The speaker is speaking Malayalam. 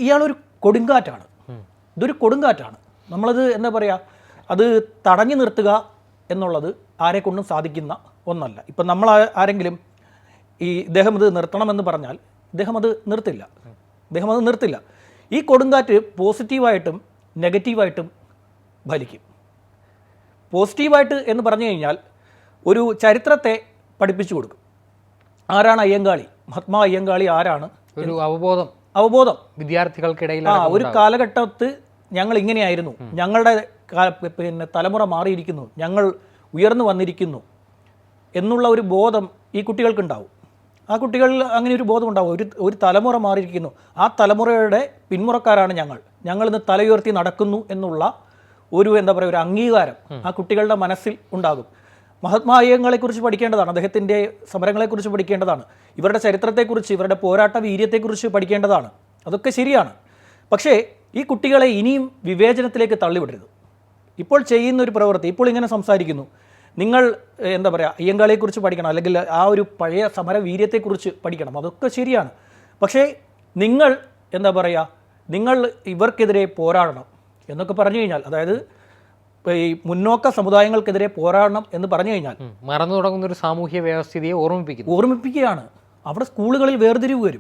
ഇയാളൊരു കൊടുങ്കാറ്റാണ്. ഇതൊരു കൊടുങ്കാറ്റാണ്. നമ്മളത് എന്താ പറയുക, അത് തടഞ്ഞു നിർത്തുക എന്നുള്ളത് ആരെക്കൊണ്ടും സാധിക്കുന്ന ഒന്നല്ല. ഇപ്പം നമ്മൾ ആരെങ്കിലും ഇദ്ദേഹം ഇത് നിർത്തണമെന്ന് പറഞ്ഞാൽ ഇദ്ദേഹം അത് നിർത്തില്ല. ഈ കൊടുങ്കാറ്റ് പോസിറ്റീവായിട്ടും നെഗറ്റീവായിട്ടും ഫലിക്കും. പോസിറ്റീവായിട്ട് എന്ന് പറഞ്ഞു കഴിഞ്ഞാൽ ഒരു ചരിത്രത്തെ പഠിപ്പിച്ചു കൊടുക്കും. ആരാണ് അയ്യങ്കാളി, മഹാത്മാ അയ്യങ്കാളി ആരാണ്, ഒരു അവബോധം വിദ്യാർത്ഥികൾക്കിടയിൽ. ഒരു കാലഘട്ടത്ത് ഞങ്ങൾ ഇങ്ങനെയായിരുന്നു, ഞങ്ങളുടെ തലമുറ മാറിയിരിക്കുന്നു, ഞങ്ങൾ ഉയർന്നു വന്നിരിക്കുന്നു എന്നുള്ള ഒരു ബോധം ഈ കുട്ടികൾക്കുണ്ടാവും. ആ കുട്ടികളിൽ അങ്ങനെ ഒരു ബോധം ഉണ്ടാവും. ഒരു തലമുറ മാറിയിരിക്കുന്നു, ആ തലമുറയുടെ പിന്മുറക്കാരാണ് ഞങ്ങളിന്ന് തലയുയർത്തി നടക്കുന്നു എന്നുള്ള ഒരു എന്താ പറയുക, ഒരു അംഗീകാരം ആ കുട്ടികളുടെ മനസ്സിൽ ഉണ്ടാകും. മഹാത്മാ അയ്യങ്കാളിയെക്കുറിച്ച് പഠിക്കേണ്ടതാണ്, അദ്ദേഹത്തിൻ്റെ സമരങ്ങളെക്കുറിച്ച് പഠിക്കേണ്ടതാണ്, ഇവരുടെ ചരിത്രത്തെക്കുറിച്ച്, ഇവരുടെ പോരാട്ട വീര്യത്തെക്കുറിച്ച് പഠിക്കേണ്ടതാണ്. അതൊക്കെ ശരിയാണ്. പക്ഷേ ഈ കുട്ടികളെ ഇനിയും വിവേചനത്തിലേക്ക് തള്ളിവിടരുത്. ഇപ്പോൾ ചെയ്യുന്ന ഒരു പ്രവൃത്തി, ഇപ്പോൾ ഇങ്ങനെ സംസാരിക്കുന്നു, നിങ്ങൾ എന്താ പറയുക, അയ്യങ്കാളിയെക്കുറിച്ച് പഠിക്കണം, അല്ലെങ്കിൽ ആ ഒരു പഴയ സമര വീര്യത്തെക്കുറിച്ച് പഠിക്കണം, അതൊക്കെ ശരിയാണ്. പക്ഷേ നിങ്ങൾ എന്താ പറയുക, നിങ്ങൾ ഇവർക്കെതിരെ പോരാടണം എന്നൊക്കെ പറഞ്ഞു കഴിഞ്ഞാൽ, അതായത് ഈ മുന്നോക്ക സമുദായങ്ങൾക്കെതിരെ പോരാടണം എന്ന് പറഞ്ഞു കഴിഞ്ഞാൽ മറന്നു തുടങ്ങുന്ന ഒരു സാമൂഹ്യ വ്യവസ്ഥിതിയെ ഓർമ്മിപ്പിക്കുകയാണ്. അവിടെ സ്കൂളുകളിൽ വേർതിരിവ് വരും.